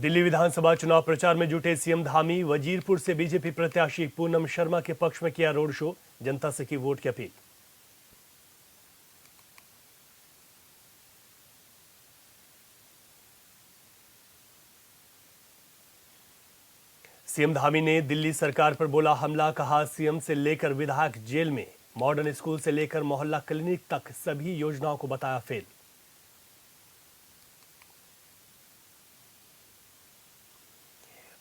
दिल्ली विधानसभा चुनाव प्रचार में जुटे सीएम धामी। वजीरपुर से बीजेपी प्रत्याशी पूनम शर्मा के पक्ष में किया रोड शो, जनता से की वोट की अपील। सीएम धामी ने दिल्ली सरकार पर बोला हमला, कहा सीएम से लेकर विधायक जेल में, मॉडर्न स्कूल से लेकर मोहल्ला क्लिनिक तक सभी योजनाओं को बताया फेल।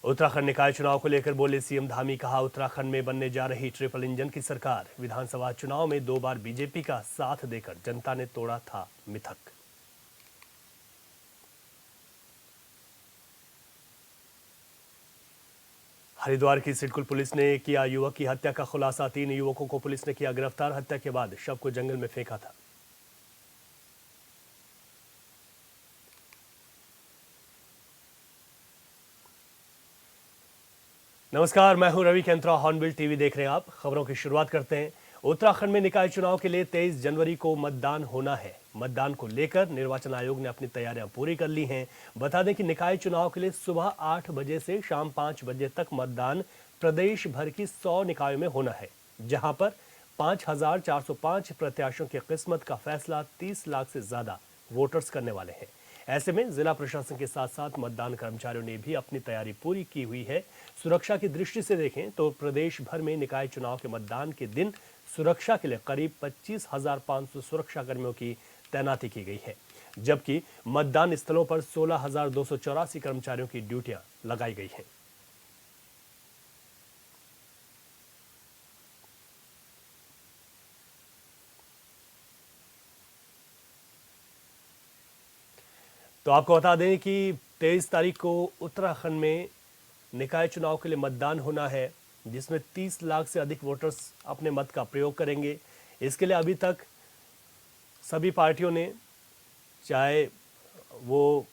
उत्तराखंड निकाय चुनाव को लेकर बोले सीएम धामी, कहा उत्तराखंड में बनने जा रही ट्रिपल इंजन की सरकार, विधानसभा चुनाव में 2 बार बीजेपी का साथ देकर जनता ने तोड़ा था मिथक। हरिद्वार की सिडकुल पुलिस ने किया युवक की हत्या का खुलासा, 3 युवकों को पुलिस ने किया गिरफ्तार। हत्या के बाद शव को जंगल में फेंका था। नमस्कार, मैं हूं रवि केंद्रा, हॉर्नबिल टीवी देख रहे हैं आप। खबरों की शुरुआत करते हैं। उत्तराखंड में निकाय चुनाव के लिए 23 जनवरी को मतदान होना है। मतदान को लेकर निर्वाचन आयोग ने अपनी तैयारियां पूरी कर ली हैं। बता दें कि निकाय चुनाव के लिए सुबह 8 बजे से शाम 5 बजे तक मतदान प्रदेश भर की 100 निकायों में होना है, जहां पर 5405 प्रत्याशियों की किस्मत का फैसला 30 लाख से ज्यादा वोटर्स करने वाले हैं। ऐसे में जिला प्रशासन के साथ साथ मतदान कर्मचारियों ने भी अपनी तैयारी पूरी की हुई है। सुरक्षा की दृष्टि से देखें तो प्रदेश भर में निकाय चुनाव के मतदान के दिन सुरक्षा के लिए करीब 25,500 सुरक्षा कर्मियों की तैनाती की गई है, जबकि मतदान स्थलों पर 16,284 कर्मचारियों की ड्यूटियां लगाई गई हैं। तो आपको बता दें कि 23 तारीख को उत्तराखंड में निकाय चुनाव के लिए मतदान होना है, जिसमें 30 लाख से अधिक वोटर्स अपने मत का प्रयोग करेंगे। इसके लिए अभी तक सभी पार्टियों ने, चाहे वो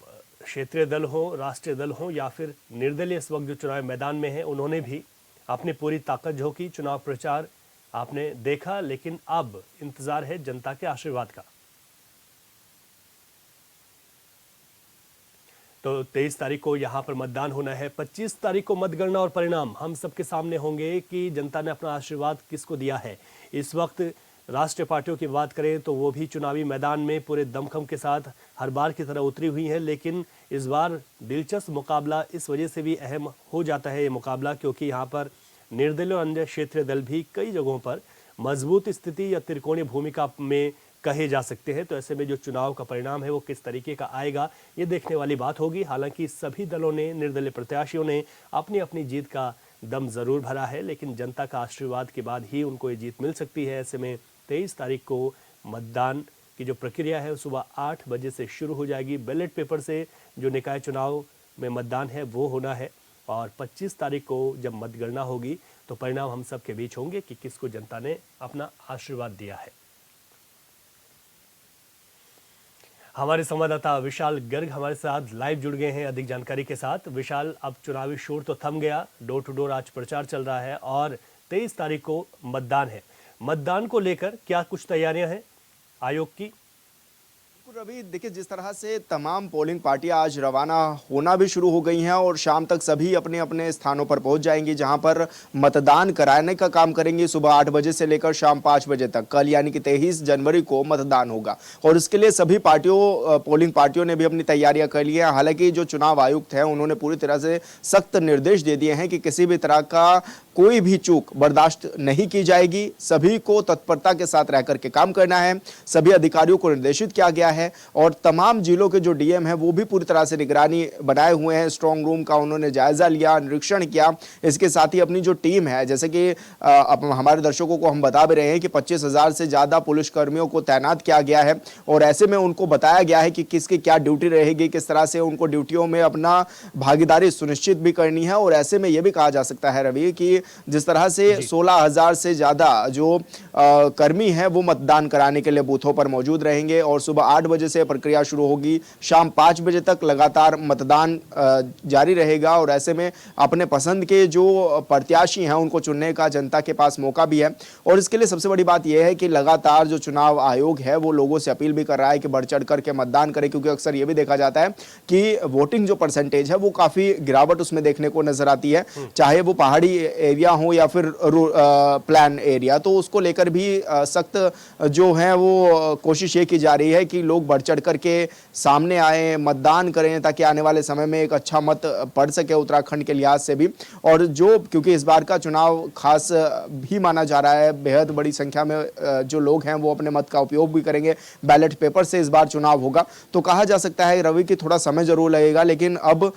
क्षेत्रीय दल हो, राष्ट्रीय दल हो या फिर निर्दलीय, इस वक्त जो चुनाव मैदान में है, उन्होंने भी अपनी पूरी ताकत झोंकी। चुनाव प्रचार आपने देखा, लेकिन अब इंतजार है जनता के आशीर्वाद का। तो 23 तारीख को यहां पर मतदान होना है। 25 तारीख को मतगणना और परिणाम हम सबके सामने होंगे कि जनता ने अपना आशीर्वाद किसको दिया है। इस वक्त राष्ट्रीय पार्टियों की बात करें तो वो भी चुनावी मैदान में पूरे दमखम के साथ हर बार की तरह उतरी हुई है, लेकिन इस बार दिलचस्प मुकाबला इस वजह से भी अहम हो जाता है ये मुकाबला, क्योंकि यहाँ पर निर्दलीय और अन्य क्षेत्रीय दल भी कई जगहों पर मजबूत स्थिति या त्रिकोणीय भूमिका में कहे जा सकते हैं। तो ऐसे में जो चुनाव का परिणाम है वो किस तरीके का आएगा, ये देखने वाली बात होगी। हालांकि सभी दलों ने, निर्दलीय प्रत्याशियों ने अपनी अपनी जीत का दम जरूर भरा है, लेकिन जनता का आशीर्वाद के बाद ही उनको ये जीत मिल सकती है। ऐसे में 23 तारीख को मतदान की जो प्रक्रिया है सुबह 8 बजे से शुरू हो जाएगी। बैलेट पेपर से जो निकाय चुनाव में मतदान है वो होना है, और 25 तारीख को जब मतगणना होगी तो परिणाम हम सब के बीच होंगे कि किसको जनता ने अपना आशीर्वाद दिया है। हमारे संवाददाता विशाल गर्ग हमारे साथ लाइव जुड़ गए हैं अधिक जानकारी के साथ। विशाल, अब चुनावी शोर तो थम गया, डोर टू डोर आज प्रचार चल रहा है और 23 तारीख को मतदान है। मतदान को लेकर क्या कुछ तैयारियां हैं आयोग की? रवि, देखिए जिस तरह से तमाम पोलिंग पार्टियां आज रवाना होना भी शुरू हो गई हैं और शाम तक सभी अपने अपने स्थानों पर पहुंच जाएंगी, जहां पर मतदान कराने का काम करेंगे। सुबह 8 बजे से लेकर शाम 5 बजे तक कल यानी कि 23 जनवरी को मतदान होगा, और इसके लिए सभी पोलिंग पार्टियों ने भी अपनी तैयारियां कर ली हैं। हालांकि जो चुनाव आयुक्त हैं उन्होंने पूरी तरह से सख्त निर्देश दे दिए हैं कि किसी भी तरह का कोई भी चूक बर्दाश्त नहीं की जाएगी। सभी को तत्परता के साथ रहकर के काम करना है। सभी अधिकारियों को निर्देशित किया गया है और तमाम जिलों के जो डीएम हैं वो भी पूरी तरह से निगरानी बनाए हुए हैं। स्ट्रांग रूम का उन्होंने जायजा लिया, निरीक्षण किया। इसके साथ ही अपनी जो टीम है, जैसे कि अब हमारे दर्शकों को हम बता भी रहे हैं कि 25,000 से ज्यादा पुलिसकर्मियों को तैनात किया गया है, और ऐसे में उनको बताया गया है कि किसकी क्या ड्यूटी रहेगी, किस तरह से उनको ड्यूटियों में अपना भागीदारी सुनिश्चित भी करनी है। और ऐसे में यह भी कहा जा सकता है रवि कि कि जिस तरह से 16,000 से ज़्यादा जो कर्मी हैं वो मतदान कराने के लिए बूथों पर मौजूद रहेंगे और सुबह 8 बजे से प्रक्रिया शुरू होगी, शाम 5 बजे तक लगातार मतदान जारी रहेगा और ऐसे में अपने पसंद के जो प्रत्याशी हैं उनको चुनने का जनता के पास मौका भी है। और इसके लिए सबसे बड़ी बात यह है कि लगातार जो चुनाव आयोग है वो लोगों से अपील भी कर रहा है कि बढ़ चढ़ करके मतदान करें, क्योंकि अक्सर ये भी देखा जाता है कि वोटिंग जो परसेंटेज है वो काफ़ी गिरावट उसमें देखने को नजर आती है, चाहे वो पहाड़ी एरिया हो या फिर प्लान एरिया। तो उसको लेकर भी सख्त जो है वो कोशिश ये की जा रही है कि लोग बढ़ चढ़ करके सामने आए, मतदान करें, ताकि आने वाले समय में एक अच्छा मत पड़ सके उत्तराखंड के लिहाज से भी। और जो क्योंकि इस बार का चुनाव खास भी माना जा रहा है, बेहद बड़ी संख्या में जो लोग हैं वो अपने मत का उपयोग भी करेंगे, बैलेट पेपर से इस बार चुनाव होगा, तो कहा जा सकता है रवि कि थोड़ा समय जरूर लगेगा, लेकिन अब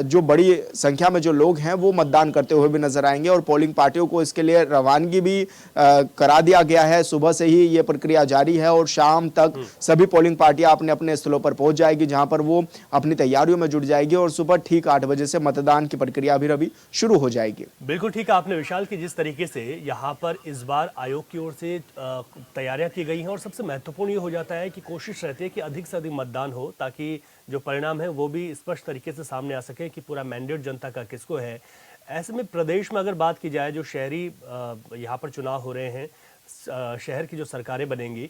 जो बड़ी संख्या में जो लोग हैं वो मतदान करते हुए भी नजर आएंगे और पोलिंग पार्टियों को इसके लिए रवानगी भी करा दिया गया है। सुबह से ही ये प्रक्रिया जारी है और शाम तक सभी पोलिंग पार्टियां अपने अपने स्थलों पर पहुंच जाएगी, जहां पर वो अपनी तैयारियों में जुट जाएगी और सुबह ठीक 8 बजे से मतदान की प्रक्रिया भी रवि शुरू हो जाएगी। बिल्कुल ठीक है आपने विशाल की जिस तरीके से यहाँ पर इस बार आयोग की ओर से तैयारियां की गई हैं और सबसे महत्वपूर्ण ये हो जाता है कि कोशिश रहती है कि अधिक से अधिक मतदान हो ताकि जो परिणाम है वो भी स्पष्ट तरीके से सामने आ सके कि पूरा मैंडेट जनता का किसको है। ऐसे में प्रदेश में अगर बात की जाए, जो शहरी यहाँ पर चुनाव हो रहे हैं, शहर की जो सरकारें बनेंगी,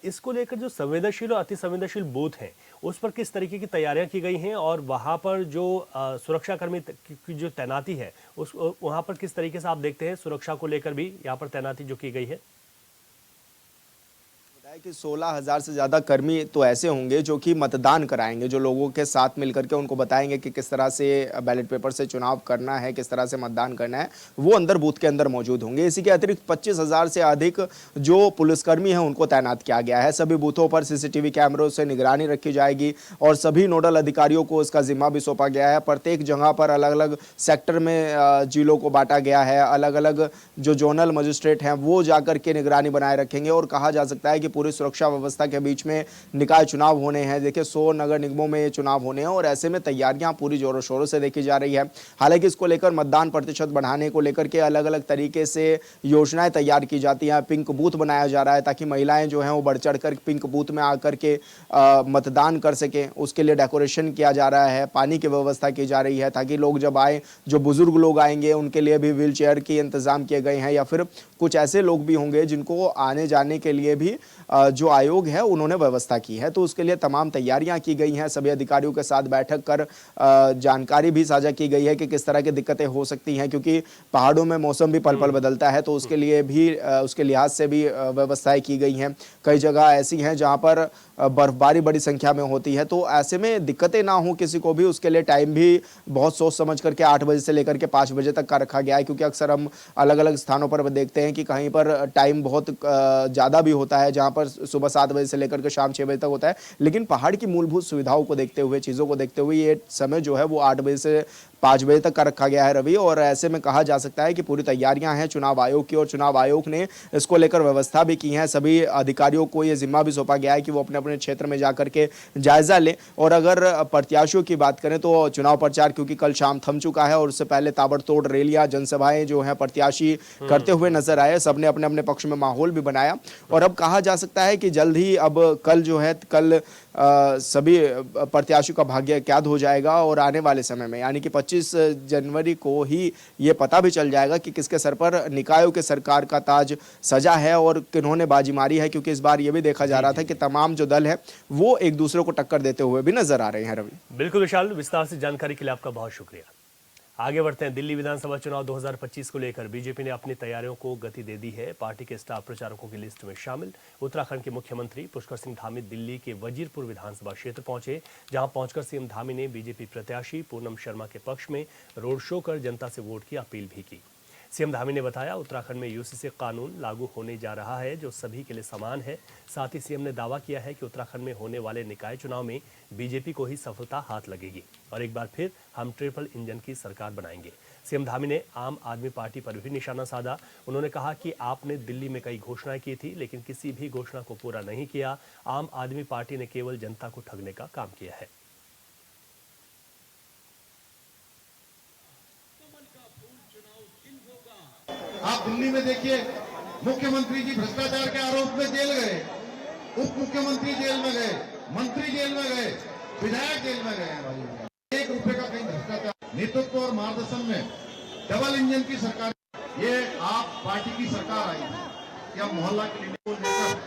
इसको लेकर जो संवेदनशील और अति संवेदनशील बूथ हैं उस पर किस तरीके की तैयारियां की गई हैं और वहां पर जो सुरक्षाकर्मी की जो तैनाती है उस वहां पर किस तरीके से आप देखते हैं सुरक्षा को लेकर भी यहाँ पर तैनाती जो की गई है? कि 16,000 से ज़्यादा कर्मी तो ऐसे होंगे जो कि मतदान कराएंगे, जो लोगों के साथ मिलकर के उनको बताएंगे कि किस तरह से बैलेट पेपर से चुनाव करना है, किस तरह से मतदान करना है, वो अंदर बूथ के अंदर मौजूद होंगे। इसी के अतिरिक्त 25,000 से अधिक जो पुलिसकर्मी हैं उनको तैनात किया गया है। सभी बूथों पर सीसीटीवी कैमरों से निगरानी रखी जाएगी और सभी नोडल अधिकारियों को इसका जिम्मा भी सौंपा गया है। प्रत्येक जगह पर अलग अलग सेक्टर में जिलों को बांटा गया है, अलग अलग जो जोनल मजिस्ट्रेट हैं वो जाकर के निगरानी बनाए रखेंगे और कहा जा सकता है कि पूरी सुरक्षा व्यवस्था के बीच में निकाय चुनाव होने हैं। देखिए 100 नगर निगमों में ये चुनाव होने हैं और ऐसे में तैयारियां पूरी जोरों शोरों से देखी जा रही है। हालांकि इसको लेकर मतदान प्रतिशत बढ़ाने को लेकर के अलग अलग तरीके से योजनाएं तैयार की जाती हैं। पिंक बूथ बनाया जा रहा है ताकि महिलाएं जो हैं वो बढ़ चढ़ कर पिंक बूथ में आकर के मतदान कर सकें। उसके लिए डेकोरेशन किया जा रहा है, पानी की व्यवस्था की जा रही है ताकि लोग जब आए, जो बुजुर्ग लोग आएंगे उनके लिए भी व्हील चेयर के इंतजाम किए गए हैं या फिर कुछ ऐसे लोग भी होंगे जिनको आने जाने के लिए भी जो आयोग है उन्होंने व्यवस्था की है। तो उसके लिए तमाम तैयारियां की गई हैं। सभी अधिकारियों के साथ बैठक कर जानकारी भी साझा की गई है कि किस तरह की दिक्कतें हो सकती हैं, क्योंकि पहाड़ों में मौसम भी पल पल बदलता है, तो उसके लिए भी उसके लिहाज से भी व्यवस्थाएं की गई हैं। कई जगह ऐसी हैं जहां पर बर्फबारी बड़ी संख्या में होती है, तो ऐसे में दिक्कतें ना हो किसी को भी, उसके लिए टाइम भी बहुत सोच समझ करके 8 बजे से लेकर के 5 बजे तक का रखा गया है। क्योंकि अक्सर हम अलग अलग स्थानों पर देखते हैं कि कहीं पर टाइम बहुत ज़्यादा भी होता है, जहां पर सुबह 7 बजे से लेकर के शाम 6 बजे तक होता है, लेकिन पहाड़ की मूलभूत सुविधाओं को देखते हुए, चीज़ों को देखते हुए ये समय जो है वो 8 बजे से 5 बजे तक का रखा गया है रवि। और ऐसे में कहा जा सकता है कि पूरी तैयारियां हैं चुनाव आयोग की और चुनाव आयोग ने इसको लेकर व्यवस्था भी की है। सभी अधिकारियों को ये जिम्मा भी सौंपा गया है कि वो अपने अपने क्षेत्र में जाकर के जायजा लें। और अगर प्रत्याशियों की बात करें तो चुनाव प्रचार क्योंकि कल शाम थम चुका है और उससे पहले ताबड़तोड़ रैलियां, जनसभाएं जो हैं प्रत्याशी करते हुए नजर आए। सबने अपने अपने पक्ष में माहौल भी बनाया और अब कहा जा सकता है कि जल्द ही अब कल जो है कल सभी प्रत्याशियों का भाग्य ज्ञात हो जाएगा और आने वाले समय में यानी कि 25 जनवरी को ही ये पता भी चल जाएगा कि किसके सर पर निकायों के सरकार का ताज सजा है और किन्होंने बाजी मारी है। क्योंकि इस बार ये भी देखा जा रहा था कि तमाम जो दल है वो एक दूसरे को टक्कर देते हुए भी नजर आ रहे हैं रवि। बिल्कुल विशाल, विस्तार से जानकारी के लिए आपका बहुत शुक्रिया। आगे बढ़ते हैं। दिल्ली विधानसभा चुनाव 2025 को लेकर बीजेपी ने अपनी तैयारियों को गति दे दी है। पार्टी के स्टार प्रचारकों की लिस्ट में शामिल उत्तराखंड के मुख्यमंत्री पुष्कर सिंह धामी दिल्ली के वजीरपुर विधानसभा क्षेत्र पहुंचे, जहां पहुंचकर सीएम धामी ने बीजेपी प्रत्याशी पूनम शर्मा के पक्ष में रोड शो कर जनता से वोट की अपील भी की। सीएम धामी ने बताया, उत्तराखंड में यूसीसी कानून लागू होने जा रहा है जो सभी के लिए समान है। साथ ही सीएम ने दावा किया है कि उत्तराखंड में होने वाले निकाय चुनाव में बीजेपी को ही सफलता हाथ लगेगी और एक बार फिर हम ट्रिपल इंजन की सरकार बनाएंगे। सीएम धामी ने आम आदमी पार्टी पर भी निशाना साधा। उन्होंने कहा कि आपने दिल्ली में कई घोषणाएं की थी लेकिन किसी भी घोषणा को पूरा नहीं किया। आम आदमी पार्टी ने केवल जनता को ठगने का काम किया है। आप दिल्ली में देखिए, मुख्यमंत्री जी भ्रष्टाचार के आरोप में जेल गए, उप मुख्यमंत्री जेल में गए, मंत्री जेल में गए, विधायक जेल में गए हैं भाई। 1 रुपए का कहीं भ्रष्टाचार, नेतृत्व और मार्गदर्शन में डबल इंजन की सरकार। ये आप पार्टी की सरकार आई थी या मोहल्ला क्लिनिक को लेकर,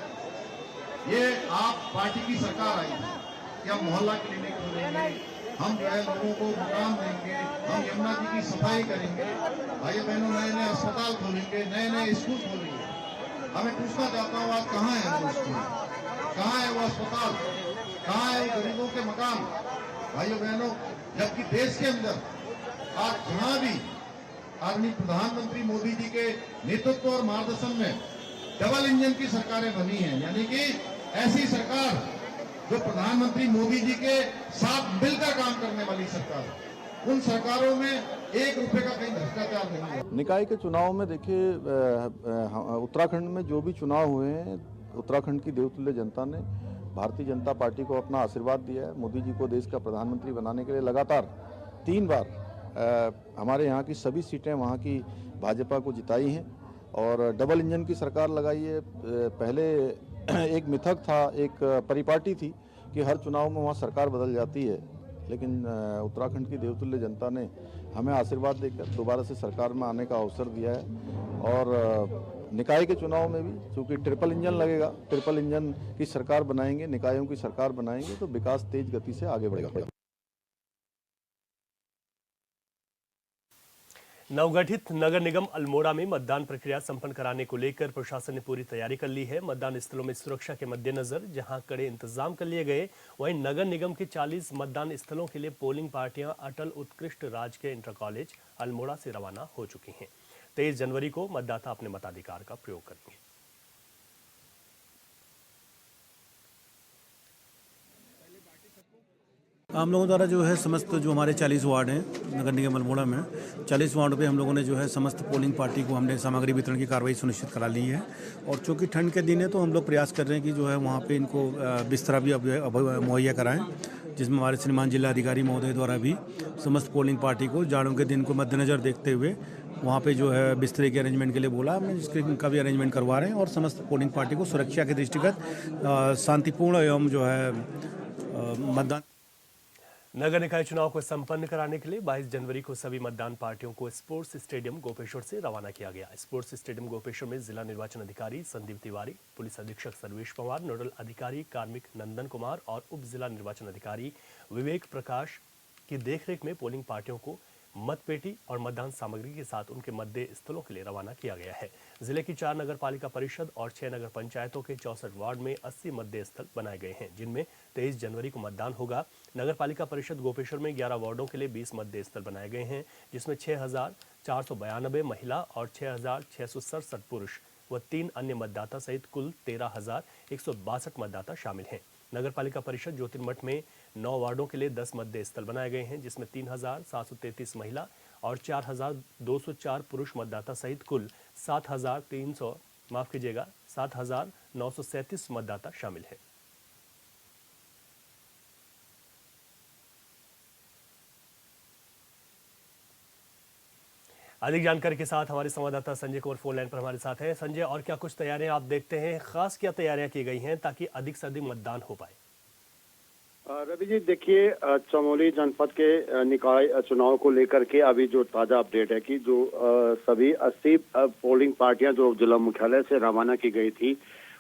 ये आप पार्टी की सरकार आई थी या मोहल्ला क्लिनिक खोलेंगे, हम जो है लोगों को मकान देंगे, हम यमुना जी की सफाई करेंगे, भाई बहनों नए नए अस्पताल खोलेंगे, नए नए स्कूल खोलेंगे। हमें पूछना चाहता हूँ, आज कहाँ है वो स्कूल, कहाँ है वो अस्पताल, कहाँ है वो गरीबों के मकान? भाइयों बहनों, जबकि देश के अंदर आज जहां भी आदरणीय प्रधानमंत्री मोदी जी के नेतृत्व और मार्गदर्शन में डबल इंजन की सरकारें बनी हैं, यानी कि ऐसी सरकार जो प्रधानमंत्री मोदी जी के साथ मिलकर काम करने वाली सरकार, उन सरकारों में 1 रुपए का कहीं भ्रष्टाचार नहीं है। निकाय के चुनाव में देखिए, उत्तराखंड में जो भी चुनाव हुए हैं, उत्तराखंड की देवतुल्य जनता ने भारतीय जनता पार्टी को अपना आशीर्वाद दिया है। मोदी जी को देश का प्रधानमंत्री बनाने के लिए लगातार 3 बार हमारे यहाँ की सभी सीटें वहाँ की भाजपा को जिताई हैं और डबल इंजन की सरकार लगाई है। पहले एक मिथक था, एक परिपाटी थी कि हर चुनाव में वहाँ सरकार बदल जाती है, लेकिन उत्तराखंड की देवतुल्य जनता ने हमें आशीर्वाद देकर दोबारा से सरकार में आने का अवसर दिया है। और निकाय के चुनाव में भी चूँकि ट्रिपल इंजन लगेगा, ट्रिपल इंजन की सरकार बनाएंगे, निकायों की सरकार बनाएंगे तो विकास तेज गति से आगे बढ़ेगा। नवगठित नगर निगम अल्मोड़ा में मतदान प्रक्रिया संपन्न कराने को लेकर प्रशासन ने पूरी तैयारी कर ली है। मतदान स्थलों में सुरक्षा के मद्देनजर जहां कड़े इंतजाम कर लिए गए, वहीं नगर निगम के 40 मतदान स्थलों के लिए पोलिंग पार्टियां अटल उत्कृष्ट राजकीय इंटर कॉलेज अल्मोड़ा से रवाना हो चुकी हैं। 23 जनवरी को मतदाता अपने मताधिकार का प्रयोग करेंगे। हम लोगों द्वारा जो है समस्त जो हमारे 40 वार्ड हैं नगर निगम अल्मोड़ा में, 40 वार्ड पे हम लोगों ने जो है समस्त पोलिंग पार्टी को हमने सामग्री वितरण की कार्रवाई सुनिश्चित करा ली है। और चूँकि ठंड के दिन है तो हम लोग प्रयास कर रहे हैं कि जो है वहाँ पे इनको बिस्तरा भी मुहैया कराएं, जिसमें हमारे श्रीमान जिला अधिकारी महोदय द्वारा भी समस्त पोलिंग पार्टी को जाड़ों के दिन को मद्देनजर देखते हुए वहाँ पे जो है बिस्तरे के अरेंजमेंट के लिए बोला, हमने इसका भी अरेंजमेंट करवा रहे हैं। और समस्त पोलिंग पार्टी को सुरक्षा के दृष्टिगत शांतिपूर्ण एवं जो है मतदान। नगर निकाय चुनाव को संपन्न कराने के लिए 22 जनवरी को सभी मतदान पार्टियों को स्पोर्ट्स स्टेडियम गोपेश्वर से रवाना किया गया। स्पोर्ट्स स्टेडियम गोपेश्वर में जिला निर्वाचन अधिकारी संदीप तिवारी, पुलिस अधीक्षक सर्वेश पवार, नोडल अधिकारी कार्मिक नंदन कुमार और उप जिला निर्वाचन अधिकारी विवेक प्रकाश की देखरेख में पोलिंग पार्टियों को मतपेटी और मतदान सामग्री के साथ उनके मतदेय स्थलों के लिए रवाना किया गया है। जिले की 4 नगर पालिका परिषद और 6 नगर पंचायतों के 64 वार्ड में 80 मतदेय स्थल बनाए गए हैं, जिनमें 23 जनवरी को मतदान होगा। नगर पालिका परिषद गोपेश्वर में 11 वार्डों के लिए 20 मतदेय स्थल बनाए गए हैं, जिसमें 6,492 महिला और 6,667 पुरुष व 3 अन्य मतदाता सहित कुल 13,162 मतदाता शामिल हैं। नगर पालिका परिषद ज्योतिर्मठ में 9 वार्डों के लिए 10 मतदेय स्थल बनाए गए हैं, जिसमें 3,733 महिला और 4,204 पुरुष मतदाता सहित कुल 7,937 मतदाता शामिल हैं। अधिक जानकारी के साथ हमारे संवाददाता संजय कुमार फोन लाइन पर हमारे साथ हैं। संजय, और क्या कुछ तैयारियां आप देखते हैं, खास क्या तैयारियां की गई हैं ताकि अधिक से अधिक मतदान हो पाए? रवि जी, देखिए, चमोली जनपद के निकाय चुनाव को लेकर के अभी जो ताजा अपडेट है कि जो सभी 80 पोलिंग पार्टियां जो जिला मुख्यालय से रवाना की गई थी,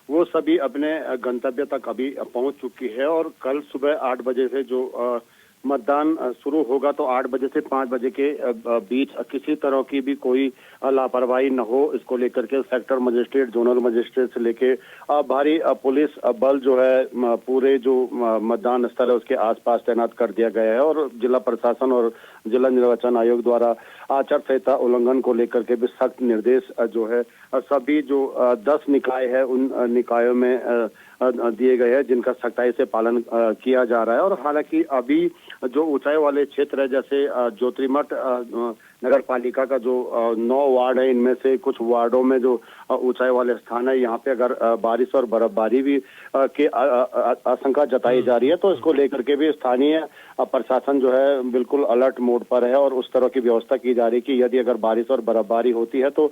वो सभी अपने गंतव्य तक अभी पहुंच चुकी है। और कल सुबह 8 बजे से जो मतदान शुरू होगा तो 8 बजे से 5 बजे के बीच किसी तरह की भी कोई लापरवाही न हो, इसको लेकर के सेक्टर मजिस्ट्रेट, जोनल मजिस्ट्रेट से लेके भारी पुलिस बल जो है पूरे जो मतदान स्थल है उसके आसपास तैनात कर दिया गया है। और जिला प्रशासन और जिला निर्वाचन आयोग द्वारा आचार संहिता उल्लंघन को लेकर के भी सख्त निर्देश जो है सभी जो 10 निकाय है उन निकायों में दिए गए हैं, जिनका सख्ताई से पालन किया जा रहा है। और हालांकि अभी जो ऊंचाई वाले क्षेत्र है, जैसे ज्योतिर्मठ नगर पालिका का जो 9 वार्ड है, इनमें से कुछ वार्डों में जो ऊंचाई वाले स्थान है, यहाँ पे अगर बारिश और बर्फबारी भी की आशंका जताई जा रही है, तो इसको लेकर के भी स्थानीय प्रशासन जो है बिल्कुल अलर्ट मोड पर है और उस तरह की व्यवस्था की जा रही है कि यदि अगर बारिश और बर्फबारी होती है तो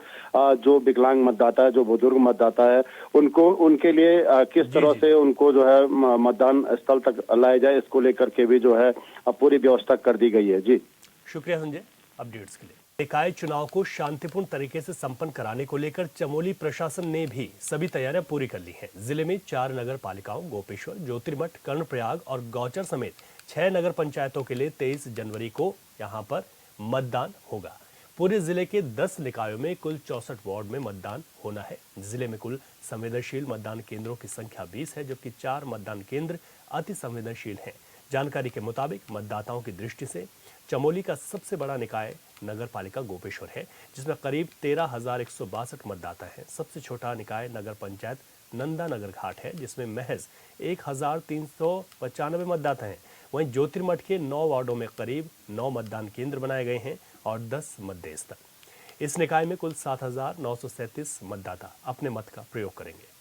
जो विकलांग मतदाता है, जो बुजुर्ग मतदाता है, उनको उनके लिए किस तरह से उनको जो है मतदान स्थल तक लाया जाए, इसको लेकर के भी जो है पूरी व्यवस्था कर दी गई है। जी शुक्रिया संजय अपडेट्स के लिए। निकाय चुनाव को शांतिपूर्ण तरीके से संपन्न कराने को लेकर चमोली प्रशासन ने भी सभी तैयारियां पूरी कर ली हैं। जिले में 4 नगर पालिकाओं गोपेश्वर, ज्योतिर्मठ, कर्णप्रयाग और गौचर समेत 6 नगर पंचायतों के लिए 23 जनवरी को यहां पर मतदान होगा। पूरे जिले के 10 निकायों में कुल 64 वार्ड में मतदान होना है। जिले में कुल संवेदनशील मतदान केंद्रों की संख्या 20 है, जबकि 4 मतदान केंद्र अति संवेदनशील हैं। जानकारी के मुताबिक मतदाताओं की दृष्टि से चमोली का सबसे बड़ा निकाय नगर पालिका गोपेश्वर है, जिसमें करीब 13,162 मतदाता हैं। सबसे छोटा निकाय नगर पंचायत नंदा नगर घाट है, जिसमें महज 1,395 मतदाता हैं। वहीं ज्योतिर्मठ के 9 वार्डों में करीब 9 मतदान केंद्र बनाए गए हैं और 10 मतदेय स्थल। इस निकाय में कुल 7,937 मतदाता अपने मत का प्रयोग करेंगे।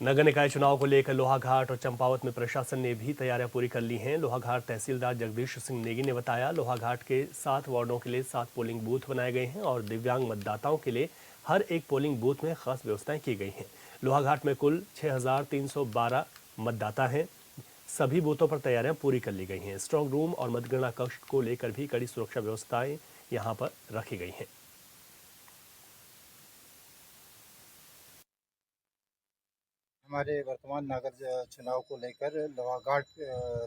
नगर निकाय चुनाव को लेकर लोहाघाट और चंपावत में प्रशासन ने भी तैयारियां पूरी कर ली हैं। लोहाघाट तहसीलदार जगदीश सिंह नेगी ने बताया, लोहाघाट के 7 वार्डों के लिए 7 पोलिंग बूथ बनाए गए हैं और दिव्यांग मतदाताओं के लिए हर एक पोलिंग बूथ में खास व्यवस्थाएं की गई हैं। लोहाघाट में कुल 6,312 मतदाता हैं। सभी बूथों पर तैयारियां पूरी कर ली गई हैं। स्ट्रांग रूम और मतगणना कक्ष को लेकर भी कड़ी सुरक्षा व्यवस्थाएं यहां पर रखी गई हैं। हमारे वर्तमान नगर चुनाव को लेकर लोहाघाट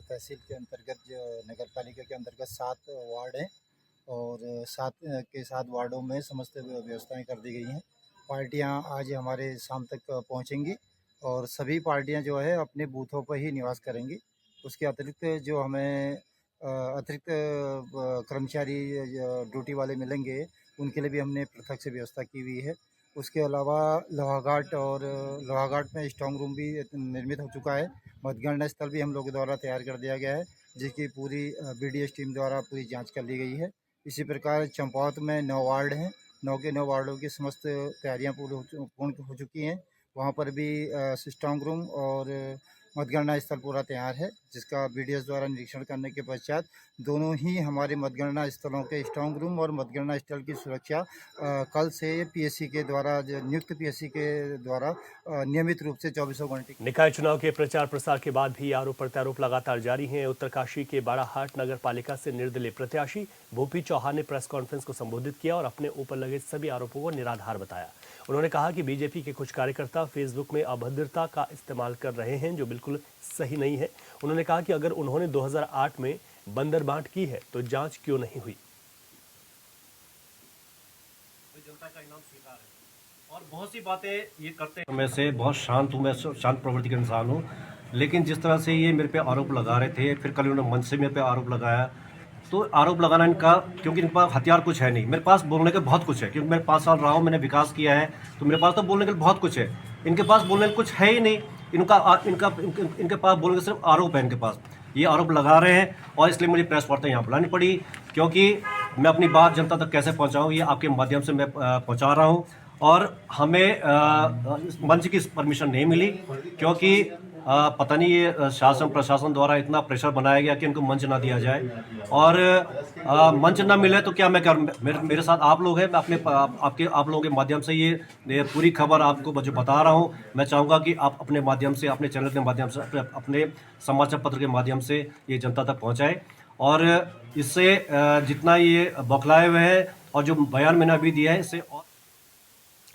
तहसील के अंतर्गत जो नगर पालिका के अंतर्गत 7 वार्ड हैं और 7 वार्डों में समस्त व्यवस्थाएं कर दी गई हैं। पार्टियां आज हमारे शाम तक पहुंचेंगी और सभी पार्टियां जो है अपने बूथों पर ही निवास करेंगी। उसके अतिरिक्त जो हमें अतिरिक्त कर्मचारी ड्यूटी वाले मिलेंगे, उनके लिए भी हमने पृथक से व्यवस्था की हुई है। उसके अलावा लोहाघाट में स्ट्रांग रूम भी निर्मित हो चुका है। मतगणना स्थल भी हम लोगों द्वारा तैयार कर दिया गया है, जिसकी पूरी BDS टीम द्वारा पूरी जांच कर ली गई है। इसी प्रकार चंपावत में 9 वार्ड हैं, 9 के 9 वार्डों की समस्त तैयारियां पूर्ण हो चुकी हैं। वहां पर भी स्ट्रांग रूम और मतगणना स्थल पूरा तैयार है, जिसका BDS द्वारा निरीक्षण करने के पश्चात दोनों ही हमारे मतगणना स्थलों के स्ट्रांग रूम और मतगणना स्थल की सुरक्षा कल से PSC के द्वारा नियुक्त PSC के द्वारा नियमित रूप से 24 घंटे। निकाय चुनाव के प्रचार प्रसार के बाद भी आरोप प्रत्यारोप लगातार जारी हैं। उत्तरकाशी के बाड़ाहाट नगर पालिका से निर्दलीय प्रत्याशी भूपी चौहान ने प्रेस कॉन्फ्रेंस को संबोधित किया और अपने ऊपर लगे सभी आरोपों को निराधार बताया। उन्होंने कहा कि बीजेपी के कुछ कार्यकर्ता फेसबुक में अभद्रता का इस्तेमाल कर रहे हैं, जो बिल्कुल सही नहीं है। उन्होंने कहा कि अगर उन्होंने 2008 में बंदरबांट की है तो जांच क्यों नहीं हुई। जनता का इनाम स्वीकार है और बहुत सी बातें ये करते हैं। मैं से बहुत शांत हूँ, मैं शांत प्रवृत्ति का इंसान हूँ, लेकिन जिस तरह से ये मेरे पे आरोप लगा रहे थे, फिर कल उन्होंने मंच से मेरे पे आरोप लगाया, तो आरोप लगाना इनका, क्योंकि इनके पास हथियार कुछ है नहीं। मेरे पास बोलने के बहुत कुछ है, क्योंकि मैं 5 साल रहा हूँ, मैंने विकास किया है, तो मेरे पास तो बोलने के लिए बहुत कुछ है। इनके पास बोलने के कुछ है ही नहीं। इनके पास बोलने के सिर्फ आरोप है। इनके पास ये आरोप लगा रहे हैं और इसलिए मुझे प्रेस वार्ता यहाँ बुलानी पड़ी, क्योंकि मैं अपनी बात जनता तक कैसे पहुँचाऊँ, ये आपके माध्यम से मैं पहुँचा रहा हूँ। और हमें मंच की परमिशन नहीं मिली, क्योंकि पता नहीं ये शासन प्रशासन द्वारा इतना प्रेशर बनाया गया कि इनको मंच ना दिया जाए, और मंच ना मिले तो क्या मैं करूँ। मेरे साथ आप लोग हैं, मैं आप लोगों के माध्यम से ये पूरी खबर आपको जो बता रहा हूँ, मैं चाहूँगा कि आप अपने माध्यम से, अपने चैनल के माध्यम से, अपने समाचार पत्र के माध्यम से ये जनता तक पहुँचाए। और इससे जितना ये बौखलाए हुए हैं और जो बयान मैंने अभी दिया है, इससे और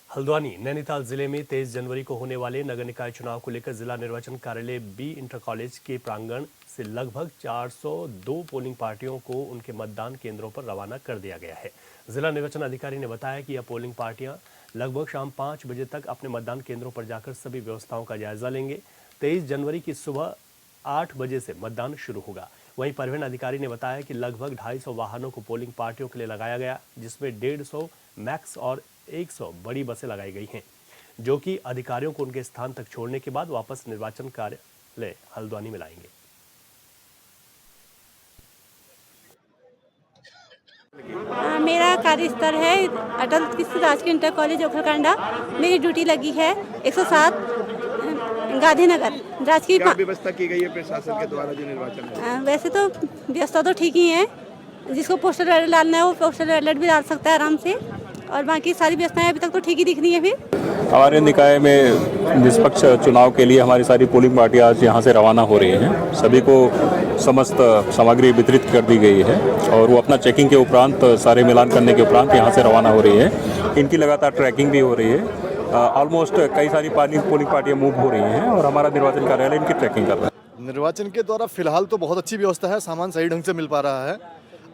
हल्द्वानी नैनीताल जिले में 23 जनवरी को होने वाले नगर निकाय चुनाव को लेकर जिला निर्वाचन कार्यालय B इंटर कॉलेज के प्रांगण से लगभग 402 पोलिंग पार्टियों को उनके मतदान केंद्रों पर रवाना कर दिया गया है। जिला निर्वाचन अधिकारी ने बताया कि यह पोलिंग पार्टियां लगभग शाम 5 बजे तक अपने मतदान केंद्रों पर जाकर सभी व्यवस्थाओं का जायजा लेंगे। 23 जनवरी की सुबह 8 बजे से मतदान शुरू होगा। वहीं परिवहन अधिकारी ने बताया कि लगभग 250 वाहनों को पोलिंग पार्टियों के लिए लगाया गया, जिसमें 150 मैक्स और 100 बड़ी बसें लगाई गई हैं, जो कि अधिकारियों को उनके स्थान तक छोड़ने के बाद वापस निर्वाचन कार्य ले हल्द्वानी में लाएंगे। मेरा कार्यस्थल है अटल राजकीय इंटर कॉलेज ओखलकांडा। मेरी ड्यूटी लगी है 107 गांधीनगर राजकीय। क्या व्यवस्था की गई है प्रशासन के द्वारा जो निर्वाचन है? वैसे तो व्यवस्था तो ठीक ही है, जिसको पोस्टर बैलेट डालना है वो पोस्टर बैलेट भी डाल सकता है आराम से, और बाकी सारी व्यवस्थाएं अभी तक तो ठीक ही दिख रही है। फिर हमारे निकाय में निष्पक्ष चुनाव के लिए हमारी सारी पोलिंग पार्टियां आज यहाँ से रवाना हो रही हैं। सभी को समस्त सामग्री वितरित कर दी गई है और वो अपना चेकिंग के उपरांत, सारे मिलान करने के उपरांत यहाँ से रवाना हो रही है। इनकी लगातार ट्रैकिंग भी हो रही है। ऑलमोस्ट कई सारी पोलिंग पार्टियां मूव हो रही हैं और हमारा निर्वाचन कार्यालय इनकी ट्रैकिंग कर रहा है। निर्वाचन के द्वारा फिलहाल तो बहुत अच्छी व्यवस्था है, सामान सही ढंग से मिल पा रहा है।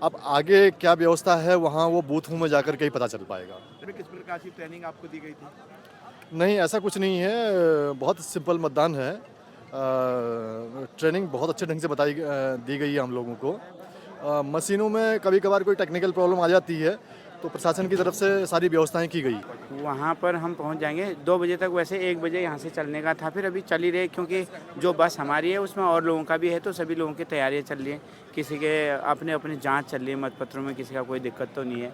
अब आगे क्या व्यवस्था है वहाँ वो बूथों में जाकर के ही पता चल पाएगा। किस प्रकार की ट्रेनिंग आपको दी गई थी? नहीं, ऐसा कुछ नहीं है, बहुत सिंपल मतदान है। ट्रेनिंग बहुत अच्छे ढंग से दी गई है हम लोगों को। मशीनों में कभी कभार कोई टेक्निकल प्रॉब्लम आ जाती है तो प्रशासन की तरफ से सारी व्यवस्थाएं की गई। वहाँ पर हम पहुँच जाएंगे 2 बजे तक। वैसे 1 बजे यहाँ से चलने का था, फिर अभी चल ही रहे, क्योंकि जो बस हमारी है उसमें और लोगों का भी है, तो सभी लोगों की तैयारियाँ चल रही हैं। किसी के अपने अपने जांच चल रही है, मतपत्रों में किसी का कोई दिक्कत तो नहीं है,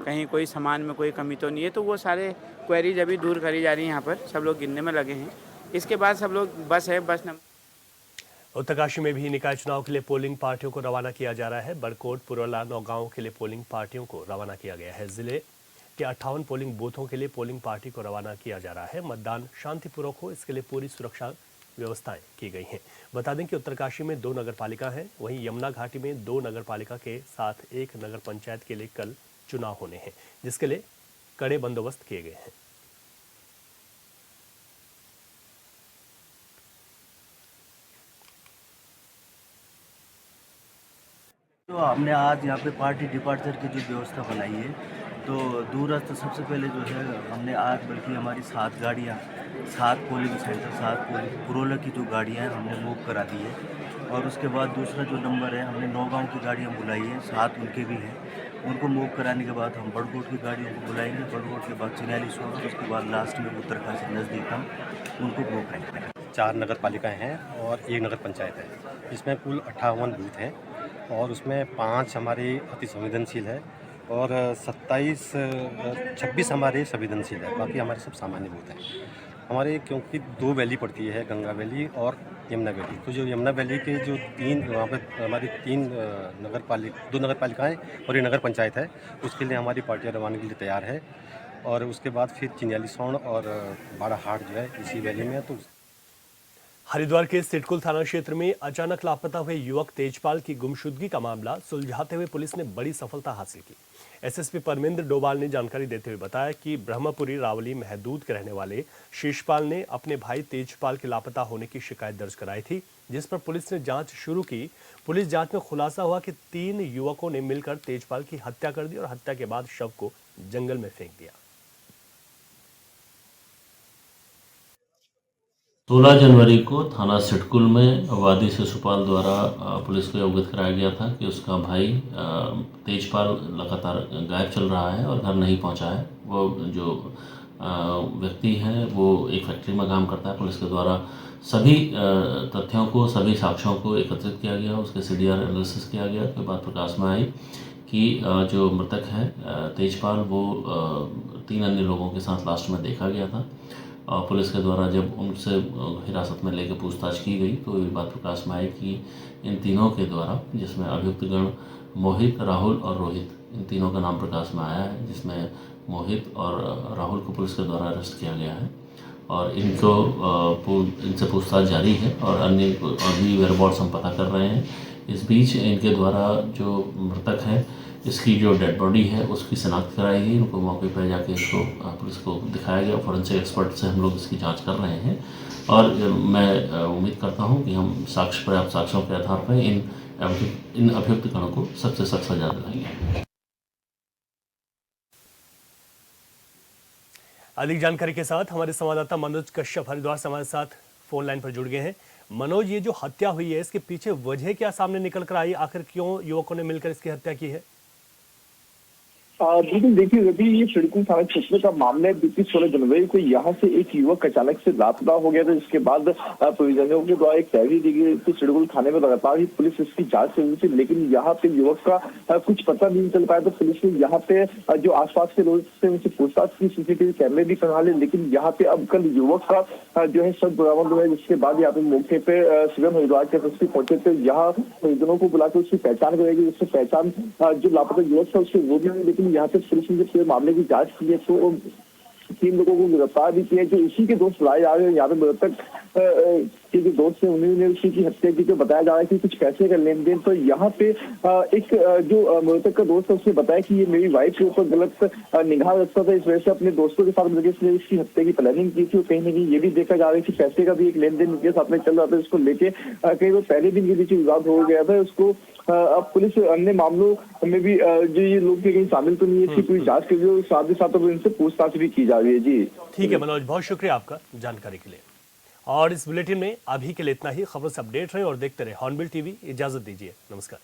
कहीं कोई सामान में कोई कमी तो नहीं है, तो वो सारे क्वेरीज अभी दूर करी जा रही हैं। यहाँ पर सब लोग गिनने में लगे हैं। इसके बाद सब लोग बस नंबर। उत्तरकाशी में भी निकाय चुनाव के लिए पोलिंग पार्टियों को रवाना किया जा रहा है। बड़कोट, पुरोला, नौगांव के लिए पोलिंग पार्टियों को रवाना किया गया है। जिले के 58 पोलिंग बूथों के लिए पोलिंग पार्टी को रवाना किया जा रहा है। मतदान शांतिपूर्वक हो, इसके लिए पूरी सुरक्षा व्यवस्थाएं की गई हैं। बता दें कि उत्तरकाशी में 2 नगर पालिका हैं, वहीं यमुना घाटी में 2 नगर पालिका के साथ 1 नगर पंचायत के लिए कल चुनाव होने हैं, जिसके लिए कड़े बंदोबस्त किए गए हैं। तो हमने आज यहाँ पे पार्टी डिपार्चर की जो व्यवस्था बनाई है, तो दूरस्थ सबसे पहले जो है हमने आज बल्कि हमारी 7 गाड़ियाँ, 7 पोलिंग सेंटर, 7 पुरोला की जो गाड़ियाँ हैं हमने मूव करा दी है। और उसके बाद दूसरा जो नंबर है, हमने नौगांव की गाड़ियाँ बुलाई है, 7 उनके भी हैं। उनको मूव कराने के बाद हम बड़कोट की गाड़ियों को बुलाएंगे, बड़कोट के बाद चिन्यालीस होगा, उसके बाद लास्ट में उत्तरकाशी नज़दीक हम उनको मूव करेंगे। 4 नगर पालिकाएँ हैं और 1 नगर पंचायत है। इसमें कुल 58 बूथ हैं और उसमें 5 हमारे अति संवेदनशील है और 26 हमारे संवेदनशील है। बाकी हमारे सब सामान्य बूथ हैं हमारे, क्योंकि 2 वैली पड़ती है, गंगा वैली और यमुना वैली। तो जो यमुना वैली के जो 3 वहाँ पर हमारी 2 नगर पालिकाएँ और 1 नगर पंचायत है, उसके लिए हमारी पार्टियाँ रवाना के लिए तैयार है। और उसके बाद फिर चिन्यालीसौड़ और बाड़ाहाट जो है इसी वैली में है। तो हरिद्वार के सिडकुल थाना क्षेत्र में अचानक लापता हुए युवक तेजपाल की गुमशुदगी का मामला सुलझाते हुए पुलिस ने बड़ी सफलता हासिल की। एसएसपी परमेंद्र डोभाल ने जानकारी देते हुए बताया कि ब्रह्मपुरी रावली महदूद के रहने वाले शीशपाल ने अपने भाई तेजपाल के लापता होने की शिकायत दर्ज कराई थी, जिस पर पुलिस ने जांच शुरू की। पुलिस जांच में खुलासा हुआ कि 3 युवकों ने मिलकर तेजपाल की हत्या कर दी और हत्या के बाद शव को जंगल में फेंक दिया। 16 जनवरी को थाना सिडकुल में वादी शिशुपाल द्वारा पुलिस को अवगत कराया गया था कि उसका भाई तेजपाल लगातार गायब चल रहा है और घर नहीं पहुंचा है। वो जो व्यक्ति है वो एक फैक्ट्री में काम करता है। पुलिस के द्वारा सभी तथ्यों को, सभी साक्ष्यों को एकत्रित किया गया, उसके CDR एनालिसिस किया गया। के बाद प्रकाश में आई कि जो मृतक है तेजपाल, वो 3 अन्य लोगों के साथ लास्ट में देखा गया था। पुलिस के द्वारा जब उनसे हिरासत में लेकर पूछताछ की गई तो ये बात प्रकाश में आई कि इन तीनों के द्वारा, जिसमें अभियुक्तगण मोहित, राहुल और रोहित, इन तीनों का नाम प्रकाश में आया है, जिसमें मोहित और राहुल को पुलिस के द्वारा अरेस्ट किया गया है और इनसे पूछताछ जारी है और अन्य अभी वेयरबॉट्स हम पता कर रहे हैं। इस बीच इनके द्वारा जो मृतक है, इसकी जो डेड बॉडी है उसकी शिनाख्त कराई गई। उनको मौके पर जाके इसको पुलिस को दिखाया गया। फॉरेंसिक एक्सपर्ट से हम लोग इसकी जांच कर रहे हैं और मैं उम्मीद करता हूं कि हम पर्याप्त साक्ष्यों के आधार पर इन अभियुक्त गणों को सबसे सख्त सजा दिलाएंगे। अधिक जानकारी के साथ हमारे संवाददाता मनोज कश्यप हरिद्वार से हमारे साथ फोन लाइन पर जुड़ गए हैं। मनोज, ये जो हत्या हुई है इसके पीछे वजह क्या सामने निकल कर आई? आखिर क्यों युवकों ने मिलकर इसकी हत्या की है? बिल्कुल, देखिए रवि, ये सिडकुल थाना क्षेत्र का मामला है। बीती 16 जनवरी को यहाँ से एक युवक अचानक से लापता हो गया था, जिसके बाद परिजनों के द्वारा एक डायरी दी गई थी। सिडकुल थाने में लगातार ही पुलिस इसकी जांच कर रही थी, लेकिन यहाँ पे युवक का कुछ पता नहीं चल पाया। तो पुलिस ने यहाँ पे जो आसपास के लोग थे उनसे पूछताछ की, सीसीटीवी कैमरे भी खंगाले, लेकिन यहाँ पे अब कल युवक का जो है शव बरामद हुआ है। जिसके बाद यहाँ पे मौके पे सीएम हरिद्वार के एसएसपी पहुंचे थे। यहाँ परिजनों को बुलाकर उसकी पहचान कराएगी, जिससे पहचान जो लापता युवक था उसके वो भी हुई। लेकिन यहाँ पे पुलिस ने जब पूरे मामले की जांच की है तो 3 लोगों को गिरफ्तार भी किया, जो इसी के दोस्त लाए जा रहे हैं। यहाँ पे मृतक के जो दोस्त है उन्होंने उसी की हत्या की। तो बताया जा रहा है कि कुछ पैसे का लेन देन। तो यहाँ पे एक जो मृतक का दोस्त है उसने बताया कि ये मेरी वाइफ के ऊपर गलत निगाह रखता था, इस वजह से अपने दोस्तों के साथ मिलकर इसने इसकी हत्या की प्लानिंग की थी। और कहीं ना कहीं ये भी देखा जा रहा है कि पैसे का भी एक लेन देन इनके साथ में चल रहा था। इसको लेके कई वो पहले दिन के बीच विवाद हो गया था। उसको अब पुलिस अन्य मामलों में भी जो ये लोग कहीं शामिल तो नहीं है, इसकी पूरी जांच कर रही है और साथ ही साथ अब इनसे पूछताछ भी की जा रही है। जी ठीक है मनोज, बहुत शुक्रिया आपका जानकारी के लिए। और इस बुलेटिन में अभी के लिए इतना ही। खबरों से अपडेट रहे और देखते रहे हॉर्नबिल टीवी। इजाजत दीजिए, नमस्कार।